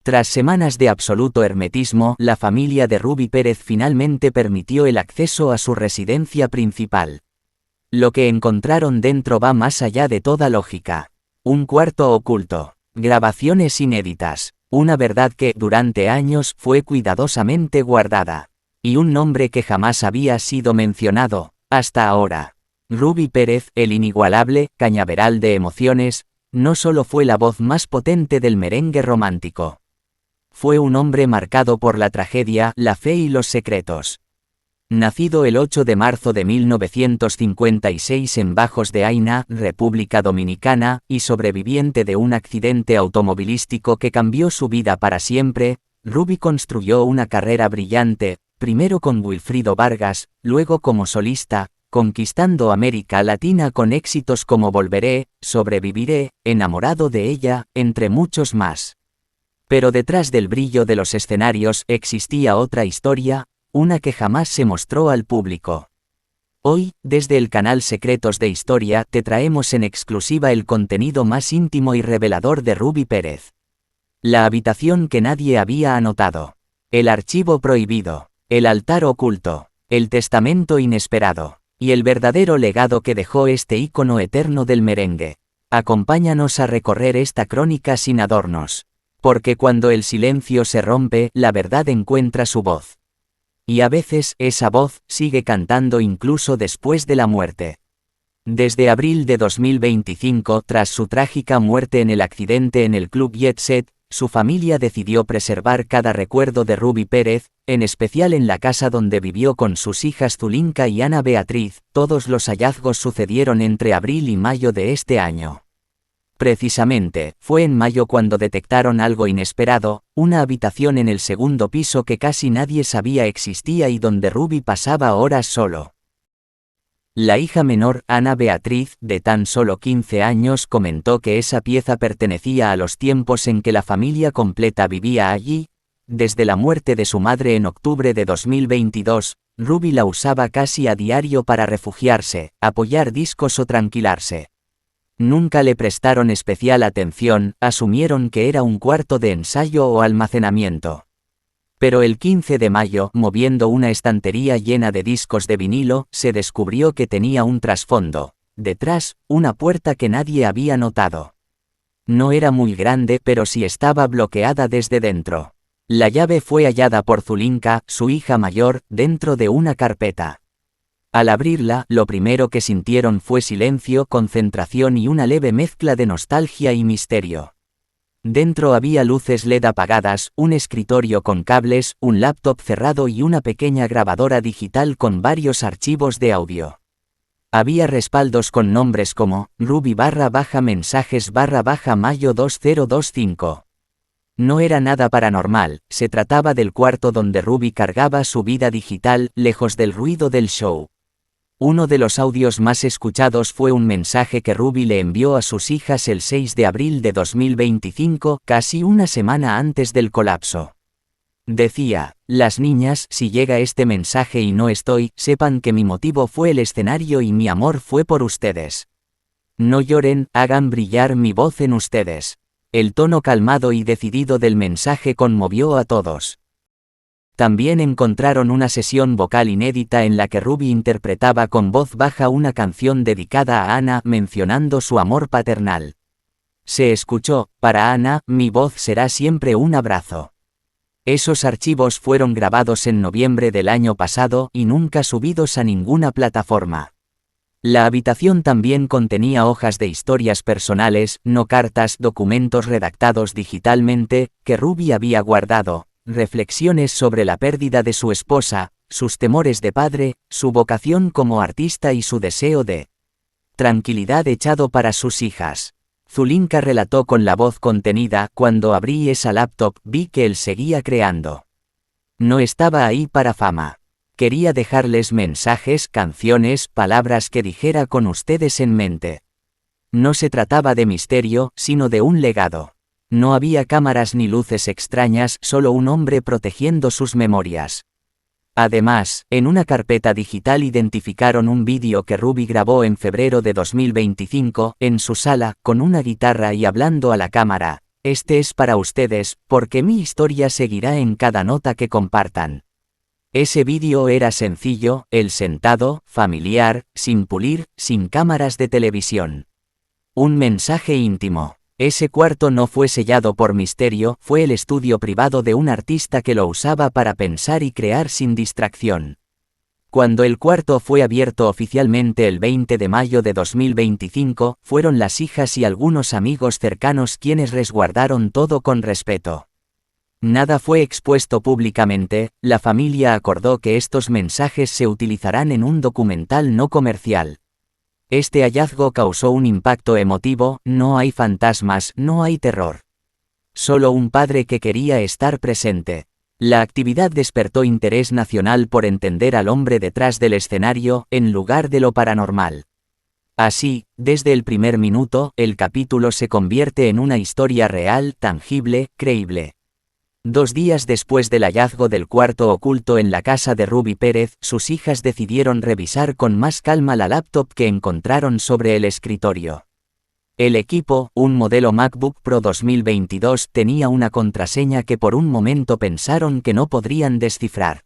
Tras semanas de absoluto hermetismo, la familia de Ruby Pérez finalmente permitió el acceso a su residencia principal. Lo que encontraron dentro va más allá de toda lógica. Un cuarto oculto, grabaciones inéditas, una verdad que, durante años, fue cuidadosamente guardada. Y un nombre que jamás había sido mencionado, hasta ahora. Ruby Pérez, el inigualable cañaveral de emociones, no solo fue la voz más potente del merengue romántico. Fue un hombre marcado por la tragedia, la fe y los secretos. Nacido el 8 de marzo de 1956 en Bajos de Aina, República Dominicana, y sobreviviente de un accidente automovilístico que cambió su vida para siempre, Ruby construyó una carrera brillante, primero con Wilfrido Vargas, luego como solista, conquistando América Latina con éxitos como Volveré, Sobreviviré, Enamorado de ella, entre muchos más. Pero detrás del brillo de los escenarios existía otra historia, una que jamás se mostró al público. Hoy, desde el canal Secretos de Historia, te traemos en exclusiva el contenido más íntimo y revelador de Ruby Pérez. La habitación que nadie había anotado. El archivo prohibido. El altar oculto. El testamento inesperado. Y el verdadero legado que dejó este ícono eterno del merengue. Acompáñanos a recorrer esta crónica sin adornos. Porque cuando el silencio se rompe, la verdad encuentra su voz. Y a veces, esa voz sigue cantando incluso después de la muerte. Desde abril de 2025, tras su trágica muerte en el accidente en el Club Jet Set, su familia decidió preservar cada recuerdo de Ruby Pérez, en especial en la casa donde vivió con sus hijas Zulinka y Ana Beatriz. Todos los hallazgos sucedieron entre abril y mayo de este año. Precisamente, fue en mayo cuando detectaron algo inesperado, una habitación en el segundo piso que casi nadie sabía existía y donde Ruby pasaba horas solo. La hija menor, Ana Beatriz, de tan solo 15 años, comentó que esa pieza pertenecía a los tiempos en que la familia completa vivía allí. Desde la muerte de su madre en octubre de 2022, Ruby la usaba casi a diario para refugiarse, apoyar discos o tranquilarse. Nunca le prestaron especial atención, asumieron que era un cuarto de ensayo o almacenamiento. Pero el 15 de mayo, moviendo una estantería llena de discos de vinilo, se descubrió que tenía un trasfondo. Detrás, una puerta que nadie había notado. No era muy grande, pero sí estaba bloqueada desde dentro. La llave fue hallada por Zulinka, su hija mayor, dentro de una carpeta. Al abrirla, lo primero que sintieron fue silencio, concentración y una leve mezcla de nostalgia y misterio. Dentro había luces LED apagadas, un escritorio con cables, un laptop cerrado y una pequeña grabadora digital con varios archivos de audio. Había respaldos con nombres como Ruby_mensajes_mayo 2025. No era nada paranormal, se trataba del cuarto donde Ruby cargaba su vida digital, lejos del ruido del show. Uno de los audios más escuchados fue un mensaje que Ruby le envió a sus hijas el 6 de abril de 2025, casi una semana antes del colapso. Decía: las niñas, si llega este mensaje y no estoy, sepan que mi motivo fue el escenario y mi amor fue por ustedes. No lloren, hagan brillar mi voz en ustedes. El tono calmado y decidido del mensaje conmovió a todos. También encontraron una sesión vocal inédita en la que Ruby interpretaba con voz baja una canción dedicada a Ana, mencionando su amor paternal. Se escuchó: para Ana, mi voz será siempre un abrazo. Esos archivos fueron grabados en noviembre del año pasado y nunca subidos a ninguna plataforma. La habitación también contenía hojas de historias personales, no cartas, documentos redactados digitalmente, que Ruby había guardado. Reflexiones sobre la pérdida de su esposa, sus temores de padre, su vocación como artista y su deseo de tranquilidad echado para sus hijas. Zulinka relató con la voz contenida: cuando abrí esa laptop vi que él seguía creando. No estaba ahí para fama. Quería dejarles mensajes, canciones, palabras que dijera con ustedes en mente. No se trataba de misterio, sino de un legado. No había cámaras ni luces extrañas, solo un hombre protegiendo sus memorias. Además, en una carpeta digital identificaron un vídeo que Ruby grabó en febrero de 2025, en su sala, con una guitarra y hablando a la cámara. Este es para ustedes, porque mi historia seguirá en cada nota que compartan. Ese vídeo era sencillo, el sentado, familiar, sin pulir, sin cámaras de televisión. Un mensaje íntimo. Ese cuarto no fue sellado por misterio, fue el estudio privado de un artista que lo usaba para pensar y crear sin distracción. Cuando el cuarto fue abierto oficialmente el 20 de mayo de 2025, fueron las hijas y algunos amigos cercanos quienes resguardaron todo con respeto. Nada fue expuesto públicamente, la familia acordó que estos mensajes se utilizarán en un documental no comercial. Este hallazgo causó un impacto emotivo, no hay fantasmas, no hay terror. Solo un padre que quería estar presente. La actividad despertó interés nacional por entender al hombre detrás del escenario, en lugar de lo paranormal. Así, desde el primer minuto, el capítulo se convierte en una historia real, tangible, creíble. 2 días después del hallazgo del cuarto oculto en la casa de Ruby Pérez, sus hijas decidieron revisar con más calma la laptop que encontraron sobre el escritorio. El equipo, un modelo MacBook Pro 2022, tenía una contraseña que por un momento pensaron que no podrían descifrar.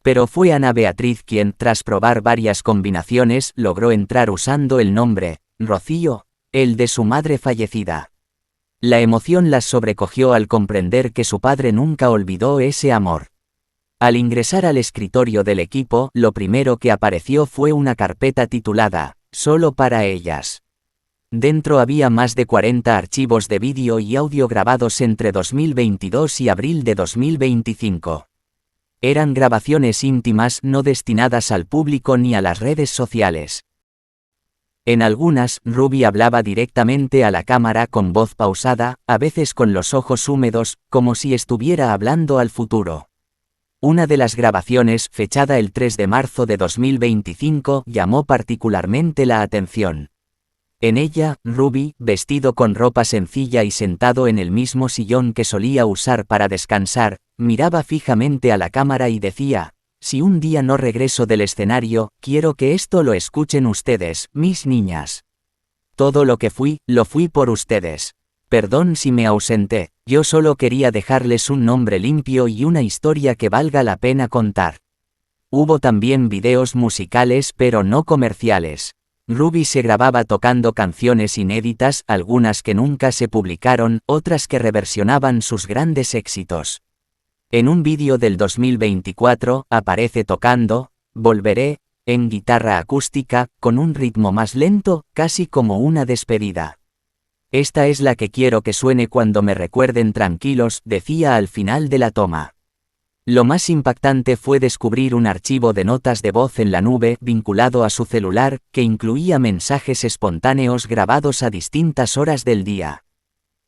Pero fue Ana Beatriz quien, tras probar varias combinaciones, logró entrar usando el nombre, Rocío, el de su madre fallecida. La emoción las sobrecogió al comprender que su padre nunca olvidó ese amor. Al ingresar al escritorio del equipo, lo primero que apareció fue una carpeta titulada, Solo para ellas. Dentro había más de 40 archivos de vídeo y audio grabados entre 2022 y abril de 2025. Eran grabaciones íntimas no destinadas al público ni a las redes sociales. En algunas, Ruby hablaba directamente a la cámara con voz pausada, a veces con los ojos húmedos, como si estuviera hablando al futuro. Una de las grabaciones, fechada el 3 de marzo de 2025, llamó particularmente la atención. En ella, Ruby, vestido con ropa sencilla y sentado en el mismo sillón que solía usar para descansar, miraba fijamente a la cámara y decía: si un día no regreso del escenario, quiero que esto lo escuchen ustedes, mis niñas. Todo lo que fui, lo fui por ustedes. Perdón si me ausenté, yo solo quería dejarles un nombre limpio y una historia que valga la pena contar. Hubo también videos musicales pero no comerciales. Ruby se grababa tocando canciones inéditas, algunas que nunca se publicaron, otras que reversionaban sus grandes éxitos. En un vídeo del 2024, aparece tocando Volveré, en guitarra acústica, con un ritmo más lento, casi como una despedida. Esta es la que quiero que suene cuando me recuerden tranquilos, decía al final de la toma. Lo más impactante fue descubrir un archivo de notas de voz en la nube, vinculado a su celular, que incluía mensajes espontáneos grabados a distintas horas del día.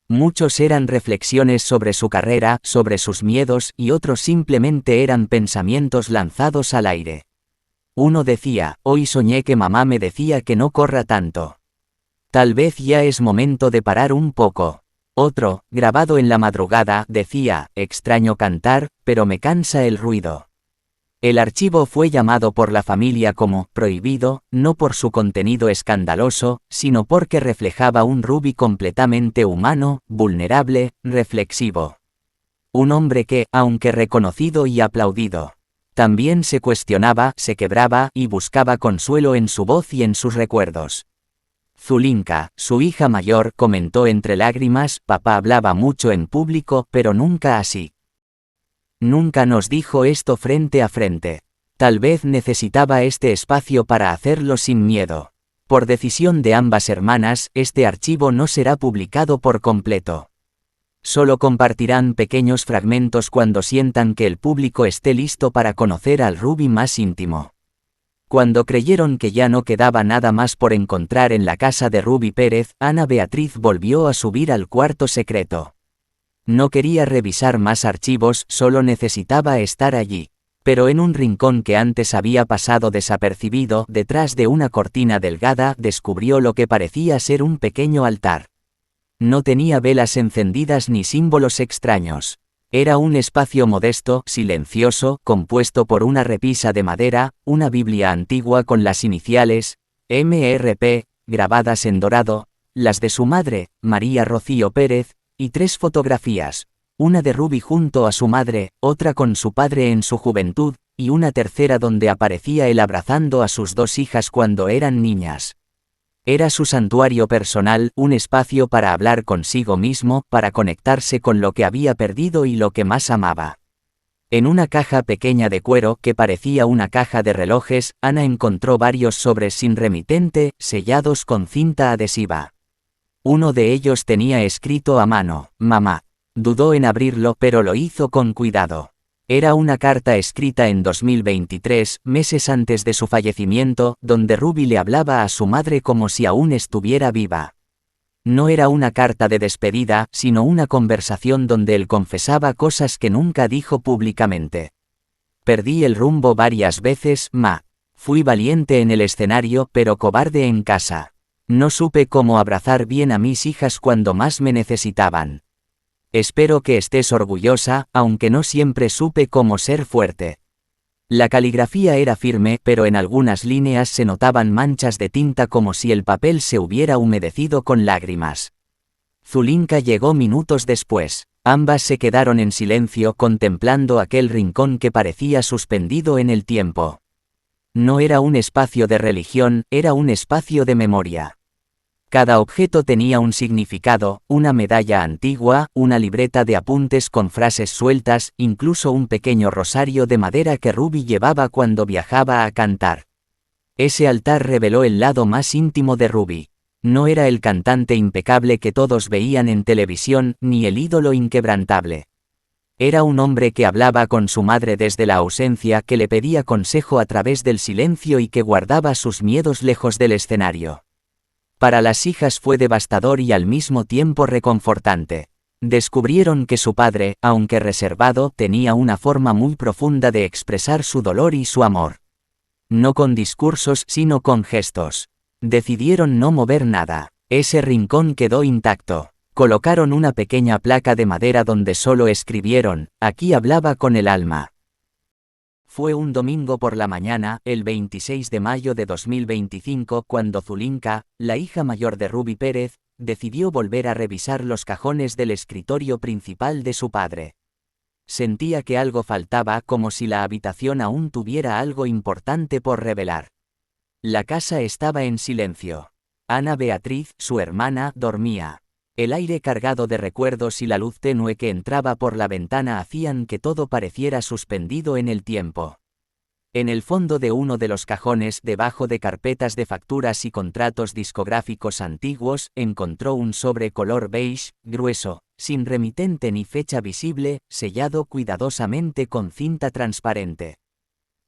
Muchos eran reflexiones sobre su carrera, sobre sus miedos, y otros simplemente eran pensamientos lanzados al aire. Uno decía: hoy soñé que mamá me decía que no corra tanto. Tal vez ya es momento de parar un poco. Otro, grabado en la madrugada, decía: extraño cantar, pero me cansa el ruido. El archivo fue llamado por la familia como prohibido, no por su contenido escandaloso, sino porque reflejaba un Ruby completamente humano, vulnerable, reflexivo. Un hombre que, aunque reconocido y aplaudido, también se cuestionaba, se quebraba y buscaba consuelo en su voz y en sus recuerdos. Zulinka, su hija mayor, comentó entre lágrimas: papá hablaba mucho en público, pero nunca así. Nunca nos dijo esto frente a frente. Tal vez necesitaba este espacio para hacerlo sin miedo. Por decisión de ambas hermanas, este archivo no será publicado por completo. Solo compartirán pequeños fragmentos cuando sientan que el público esté listo para conocer al Ruby más íntimo. Cuando creyeron que ya no quedaba nada más por encontrar en la casa de Ruby Pérez, Ana Beatriz volvió a subir al cuarto secreto. No quería revisar más archivos, solo necesitaba estar allí. Pero en un rincón que antes había pasado desapercibido, detrás de una cortina delgada, descubrió lo que parecía ser un pequeño altar. No tenía velas encendidas ni símbolos extraños. Era un espacio modesto, silencioso, compuesto por una repisa de madera, una Biblia antigua con las iniciales MRP, grabadas en dorado, las de su madre, María Rocío Pérez, Y 3 fotografías, una de Ruby junto a su madre, otra con su padre en su juventud, y una tercera donde aparecía él abrazando a sus 2 hijas cuando eran niñas. Era su santuario personal, un espacio para hablar consigo mismo, para conectarse con lo que había perdido y lo que más amaba. En una caja pequeña de cuero que parecía una caja de relojes, Ana encontró varios sobres sin remitente, sellados con cinta adhesiva. Uno de ellos tenía escrito a mano, «Mamá». Dudó en abrirlo, pero lo hizo con cuidado. Era una carta escrita en 2023, meses antes de su fallecimiento, donde Ruby le hablaba a su madre como si aún estuviera viva. No era una carta de despedida, sino una conversación donde él confesaba cosas que nunca dijo públicamente. Perdí el rumbo varias veces, ma. Fui valiente en el escenario, pero cobarde en casa. No supe cómo abrazar bien a mis hijas cuando más me necesitaban. Espero que estés orgullosa, aunque no siempre supe cómo ser fuerte. La caligrafía era firme, pero en algunas líneas se notaban manchas de tinta como si el papel se hubiera humedecido con lágrimas. Zulinka llegó minutos después. Ambas se quedaron en silencio contemplando aquel rincón que parecía suspendido en el tiempo. No era un espacio de religión, era un espacio de memoria. Cada objeto tenía un significado, una medalla antigua, una libreta de apuntes con frases sueltas, incluso un pequeño rosario de madera que Ruby llevaba cuando viajaba a cantar. Ese altar reveló el lado más íntimo de Ruby. No era el cantante impecable que todos veían en televisión, ni el ídolo inquebrantable. Era un hombre que hablaba con su madre desde la ausencia, que le pedía consejo a través del silencio y que guardaba sus miedos lejos del escenario. Para las hijas fue devastador y al mismo tiempo reconfortante. Descubrieron que su padre, aunque reservado, tenía una forma muy profunda de expresar su dolor y su amor. No con discursos, sino con gestos. Decidieron no mover nada. Ese rincón quedó intacto. Colocaron una pequeña placa de madera donde solo escribieron, «Aquí hablaba con el alma». Fue un domingo por la mañana, el 26 de mayo de 2025, cuando Zulinka, la hija mayor de Ruby Pérez, decidió volver a revisar los cajones del escritorio principal de su padre. Sentía que algo faltaba, como si la habitación aún tuviera algo importante por revelar. La casa estaba en silencio. Ana Beatriz, su hermana, dormía. El aire cargado de recuerdos y la luz tenue que entraba por la ventana hacían que todo pareciera suspendido en el tiempo. En el fondo de uno de los cajones, debajo de carpetas de facturas y contratos discográficos antiguos, encontró un sobre color beige, grueso, sin remitente ni fecha visible, sellado cuidadosamente con cinta transparente.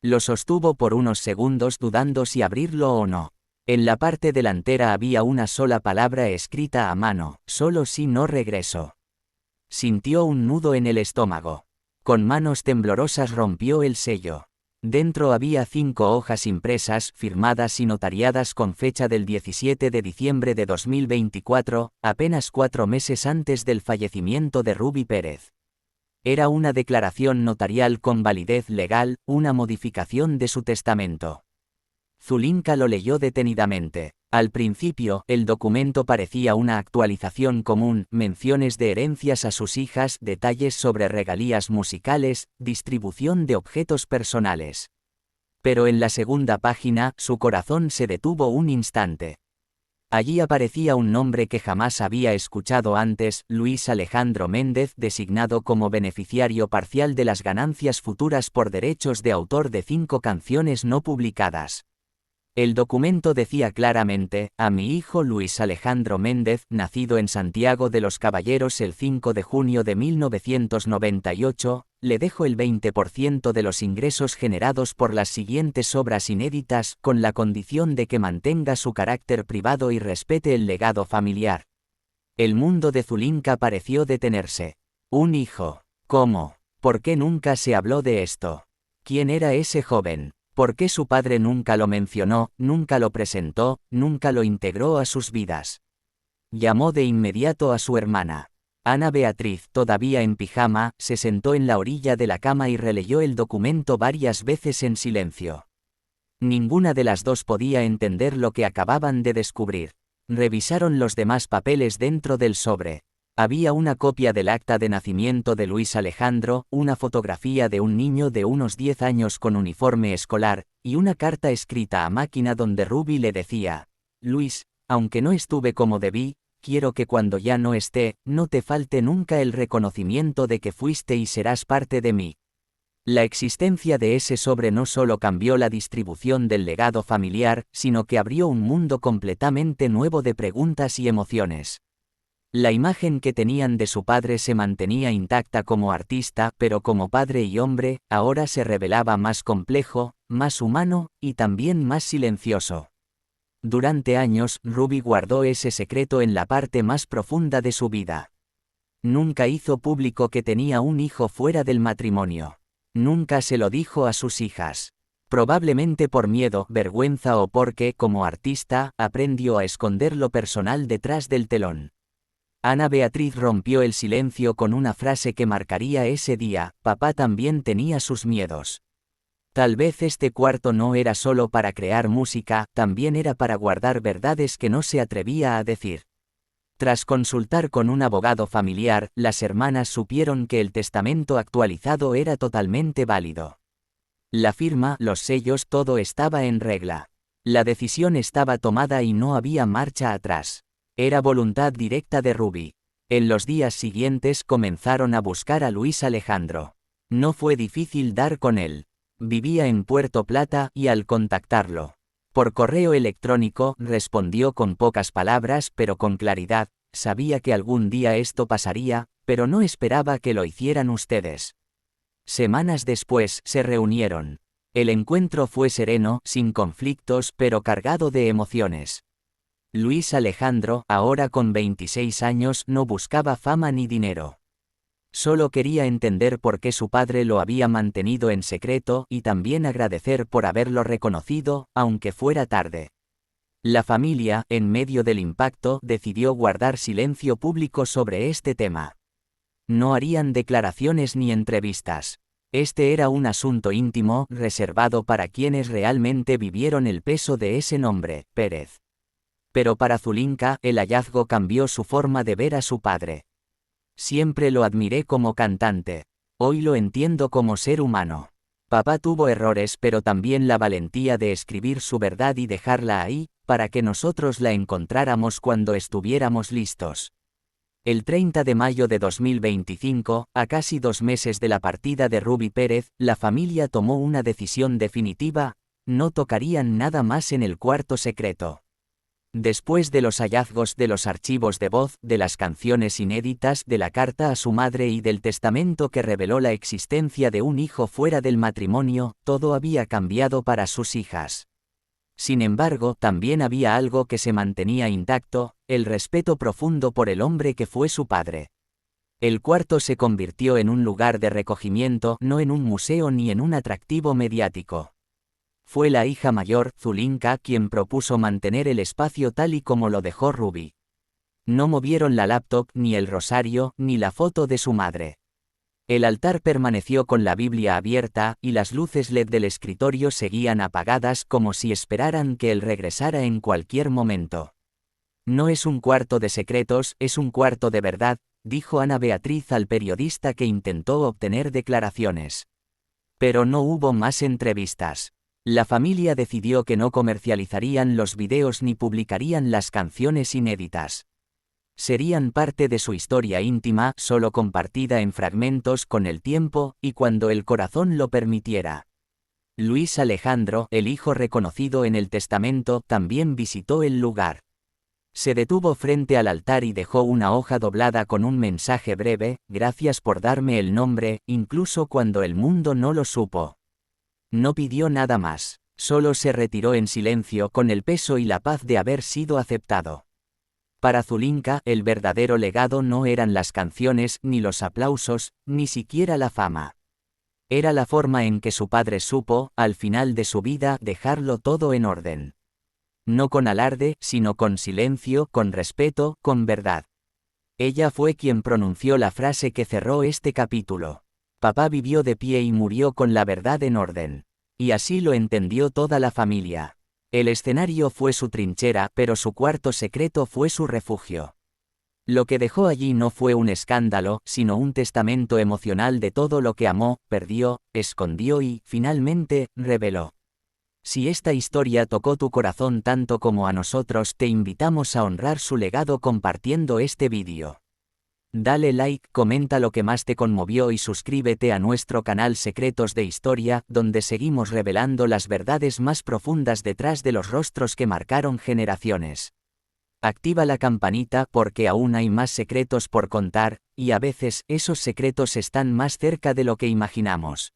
Lo sostuvo por unos segundos dudando si abrirlo o no. En la parte delantera había una sola palabra escrita a mano, «Solo si no regreso». Sintió un nudo en el estómago. Con manos temblorosas rompió el sello. Dentro había 5 hojas impresas, firmadas y notariadas con fecha del 17 de diciembre de 2024, apenas 4 meses antes del fallecimiento de Ruby Pérez. Era una declaración notarial con validez legal, una modificación de su testamento. Zulinka lo leyó detenidamente. Al principio, el documento parecía una actualización común, menciones de herencias a sus hijas, detalles sobre regalías musicales, distribución de objetos personales. Pero en la segunda página, su corazón se detuvo un instante. Allí aparecía un nombre que jamás había escuchado antes, Luis Alejandro Méndez, designado como beneficiario parcial de las ganancias futuras por derechos de autor de 5 canciones no publicadas. El documento decía claramente, a mi hijo Luis Alejandro Méndez, nacido en Santiago de los Caballeros el 5 de junio de 1998, le dejo el 20% de los ingresos generados por las siguientes obras inéditas, con la condición de que mantenga su carácter privado y respete el legado familiar. El mundo de Zulinka pareció detenerse. Un hijo. ¿Cómo? ¿Por qué nunca se habló de esto? ¿Quién era ese joven? ¿Por qué su padre nunca lo mencionó, nunca lo presentó, nunca lo integró a sus vidas? Llamó de inmediato a su hermana. Ana Beatriz, todavía en pijama, se sentó en la orilla de la cama y releyó el documento varias veces en silencio. Ninguna de las dos podía entender lo que acababan de descubrir. Revisaron los demás papeles dentro del sobre. Había una copia del acta de nacimiento de Luis Alejandro, una fotografía de un niño de unos 10 años con uniforme escolar, y una carta escrita a máquina donde Ruby le decía: Luis, aunque no estuve como debí, quiero que cuando ya no esté, no te falte nunca el reconocimiento de que fuiste y serás parte de mí. La existencia de ese sobre no solo cambió la distribución del legado familiar, sino que abrió un mundo completamente nuevo de preguntas y emociones. La imagen que tenían de su padre se mantenía intacta como artista, pero como padre y hombre, ahora se revelaba más complejo, más humano, y también más silencioso. Durante años, Ruby guardó ese secreto en la parte más profunda de su vida. Nunca hizo público que tenía un hijo fuera del matrimonio. Nunca se lo dijo a sus hijas. Probablemente por miedo, vergüenza o porque, como artista, aprendió a esconder lo personal detrás del telón. Ana Beatriz rompió el silencio con una frase que marcaría ese día: papá también tenía sus miedos. Tal vez este cuarto no era solo para crear música, también era para guardar verdades que no se atrevía a decir. Tras consultar con un abogado familiar, las hermanas supieron que el testamento actualizado era totalmente válido. La firma, los sellos, todo estaba en regla. La decisión estaba tomada y no había marcha atrás. Era voluntad directa de Ruby. En los días siguientes comenzaron a buscar a Luis Alejandro. No fue difícil dar con él. Vivía en Puerto Plata y al contactarlo por correo electrónico, respondió con pocas palabras pero con claridad: sabía que algún día esto pasaría, pero no esperaba que lo hicieran ustedes. Semanas después, se reunieron. El encuentro fue sereno, sin conflictos, pero cargado de emociones. Luis Alejandro, ahora con 26 años, no buscaba fama ni dinero. Solo quería entender por qué su padre lo había mantenido en secreto y también agradecer por haberlo reconocido, aunque fuera tarde. La familia, en medio del impacto, decidió guardar silencio público sobre este tema. No harían declaraciones ni entrevistas. Este era un asunto íntimo, reservado para quienes realmente vivieron el peso de ese nombre, Pérez. Pero para Zulinka, el hallazgo cambió su forma de ver a su padre. Siempre lo admiré como cantante. Hoy lo entiendo como ser humano. Papá tuvo errores, pero también la valentía de escribir su verdad y dejarla ahí, para que nosotros la encontráramos cuando estuviéramos listos. El 30 de mayo de 2025, a casi 2 meses de la partida de Ruby Pérez, la familia tomó una decisión definitiva: no tocarían nada más en el cuarto secreto. Después de los hallazgos de los archivos de voz, de las canciones inéditas, de la carta a su madre y del testamento que reveló la existencia de un hijo fuera del matrimonio, todo había cambiado para sus hijas. Sin embargo, también había algo que se mantenía intacto: el respeto profundo por el hombre que fue su padre. El cuarto se convirtió en un lugar de recogimiento, no en un museo ni en un atractivo mediático. Fue la hija mayor, Zulinka, quien propuso mantener el espacio tal y como lo dejó Ruby. No movieron la laptop, ni el rosario, ni la foto de su madre. El altar permaneció con la Biblia abierta, y las luces LED del escritorio seguían apagadas como si esperaran que él regresara en cualquier momento. No es un cuarto de secretos, es un cuarto de verdad, dijo Ana Beatriz al periodista que intentó obtener declaraciones. Pero no hubo más entrevistas. La familia decidió que no comercializarían los videos ni publicarían las canciones inéditas. Serían parte de su historia íntima, solo compartida en fragmentos con el tiempo, y cuando el corazón lo permitiera. Luis Alejandro, el hijo reconocido en el testamento, también visitó el lugar. Se detuvo frente al altar y dejó una hoja doblada con un mensaje breve: gracias por darme el nombre, incluso cuando el mundo no lo supo. No pidió nada más, solo se retiró en silencio con el peso y la paz de haber sido aceptado. Para Zulinka, el verdadero legado no eran las canciones, ni los aplausos, ni siquiera la fama. Era la forma en que su padre supo, al final de su vida, dejarlo todo en orden. No con alarde, sino con silencio, con respeto, con verdad. Ella fue quien pronunció la frase que cerró este capítulo. Papá vivió de pie y murió con la verdad en orden. Y así lo entendió toda la familia. El escenario fue su trinchera, pero su cuarto secreto fue su refugio. Lo que dejó allí no fue un escándalo, sino un testamento emocional de todo lo que amó, perdió, escondió y, finalmente, reveló. Si esta historia tocó tu corazón tanto como a nosotros, te invitamos a honrar su legado compartiendo este vídeo. Dale like, comenta lo que más te conmovió y suscríbete a nuestro canal Secretos de Historia, donde seguimos revelando las verdades más profundas detrás de los rostros que marcaron generaciones. Activa la campanita porque aún hay más secretos por contar, y a veces esos secretos están más cerca de lo que imaginamos.